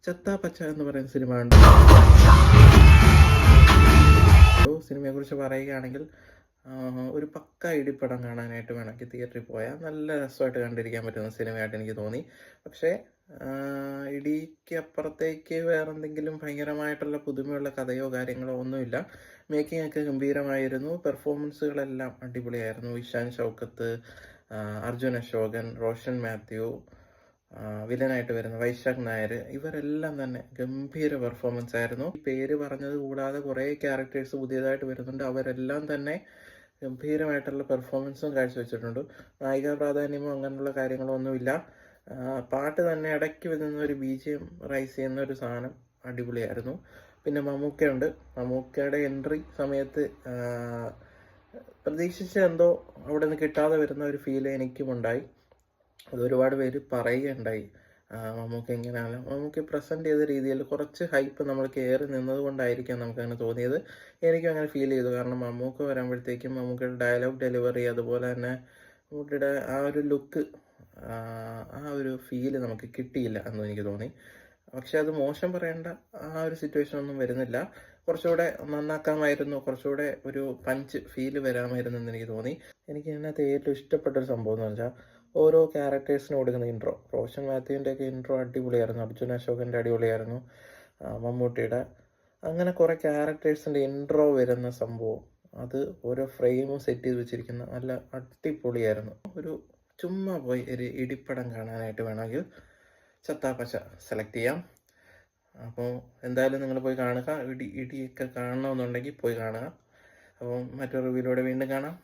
ചത്താ പച്ച എന്ന് പറയുന്ന സിനിമ ഉണ്ട്. സിനിമയെക്കുറിച്ച് പറയുകയാണെങ്കിൽ ഒരു പക്ക ഇടിപ്പടം കാണാനായിട്ട് വേണമെങ്കിൽ തിയേറ്ററിൽ പോയാൽ നല്ല രസമായിട്ട് കണ്ടിരിക്കാൻ പറ്റുന്ന സിനിമയായിട്ട് എനിക്ക് തോന്നി. പക്ഷേ ഇടിക്ക് അപ്പുറത്തേക്ക് വേറെന്തെങ്കിലും ഭയങ്കരമായിട്ടുള്ള പുതുമയുള്ള കഥയോ കാര്യങ്ങളോ ഒന്നുമില്ല. മേക്കിംഗ് ഒക്കെ ഗംഭീരമായിരുന്നു. പെർഫോമൻസുകളെല്ലാം അടിപൊളിയായിരുന്നു. ഇഷാൻ ഷൗക്കത്ത്, അർജുൻ അശോകൻ, റോഷൻ മാത്യു, വില്ലനായിട്ട് വരുന്ന വൈശാഖ് നായർ, ഇവരെല്ലാം തന്നെ ഗംഭീര പെർഫോമൻസ് ആയിരുന്നു. ഈ പേര് പറഞ്ഞത് കൂടാതെ കുറേ ക്യാരക്ടേഴ്സ് പുതിയതായിട്ട് വരുന്നുണ്ട്. അവരെല്ലാം തന്നെ ഗംഭീരമായിട്ടുള്ള പെർഫോമൻസും കാഴ്ചവെച്ചിട്ടുണ്ട്. നായിക പ്രാധാന്യമോ അങ്ങനെയുള്ള കാര്യങ്ങളോ ഒന്നുമില്ല. പാട്ട് തന്നെ ഇടയ്ക്ക് വരുന്ന ഒരു BGM റൈസ് ചെയ്യുന്ന ഒരു സാധനം അടിപൊളിയായിരുന്നു. പിന്നെ മമ്മൂക്കയുണ്ട്. മമ്മൂക്കയുടെ എൻട്രി സമയത്ത് പ്രതീക്ഷിച്ച എന്തോ അവിടെ നിന്ന് കിട്ടാതെ വരുന്ന ഒരു ഫീൽ എനിക്കുമുണ്ടായി. അത് ഒരുപാട് പേര് പറയുകയുണ്ടായി. മമ്മൂക്ക എങ്ങനെയാണ് മമ്മൂക്ക പ്രസൻറ്റ് ചെയ്ത രീതിയിൽ കുറച്ച് ഹൈപ്പ് നമ്മൾ കയറി നിന്നത് കൊണ്ടായിരിക്കാം നമുക്കങ്ങനെ തോന്നിയത്. എനിക്കും അങ്ങനെ ഫീൽ ചെയ്തു. കാരണം മമ്മൂക്ക വരുമ്പോഴത്തേക്കും മമ്മൂക്കയുടെ ഡയലോഗ് ഡെലിവറി, അതുപോലെ തന്നെ മമ്മൂക്കയുടെ ആ ഒരു ലുക്ക്, ആ ഒരു ഫീല് നമുക്ക് കിട്ടിയില്ല എന്ന് എനിക്ക് തോന്നി. പക്ഷെ അത് മോശം പറയേണ്ട ആ ഒരു സിറ്റുവേഷൻ ഒന്നും വരുന്നില്ല. കുറച്ചുകൂടെ നന്നാക്കാമായിരുന്നു, കുറച്ചുകൂടെ ഒരു പഞ്ച് ഫീല് വരാമായിരുന്നു എന്ന് എനിക്ക് തോന്നി. എനിക്ക് ഇതിനകത്ത് ഏറ്റവും ഇഷ്ടപ്പെട്ടൊരു സംഭവം എന്ന് വെച്ചാൽ ഓരോ ക്യാരക്ടേഴ്സിനും കൊടുക്കുന്ന ഇൻട്രോ. റോഷൻ മാത്യുവിൻ്റെ ഒക്കെ ഇൻട്രോ അടിപൊളിയായിരുന്നു. അർജുൻ അശോകൻ്റെ അടിപൊളിയായിരുന്നു. മമ്മൂട്ടിയുടെ, അങ്ങനെ കുറേ ക്യാരക്ടേഴ്സിൻ്റെ ഇൻട്രോ വരുന്ന സംഭവം, അത് ഓരോ ഫ്രെയിമും സെറ്റ് ചെയ്ത് വെച്ചിരിക്കുന്ന നല്ല അടിപൊളിയായിരുന്നു. ഒരു ചുമ്മാ പോയി ഒരു ഇടിപ്പടം കാണാനായിട്ട് വേണമെങ്കിൽ ചത്താ പച്ച സെലക്ട് ചെയ്യാം. അപ്പോൾ എന്തായാലും നിങ്ങൾ പോയി കാണുക. ഇടിയൊക്കെ കാണണമെന്നുണ്ടെങ്കിൽ പോയി കാണുക. അപ്പം മറ്റൊരു റിവ്യൂയിലൂടെ വീണ്ടും കാണാം.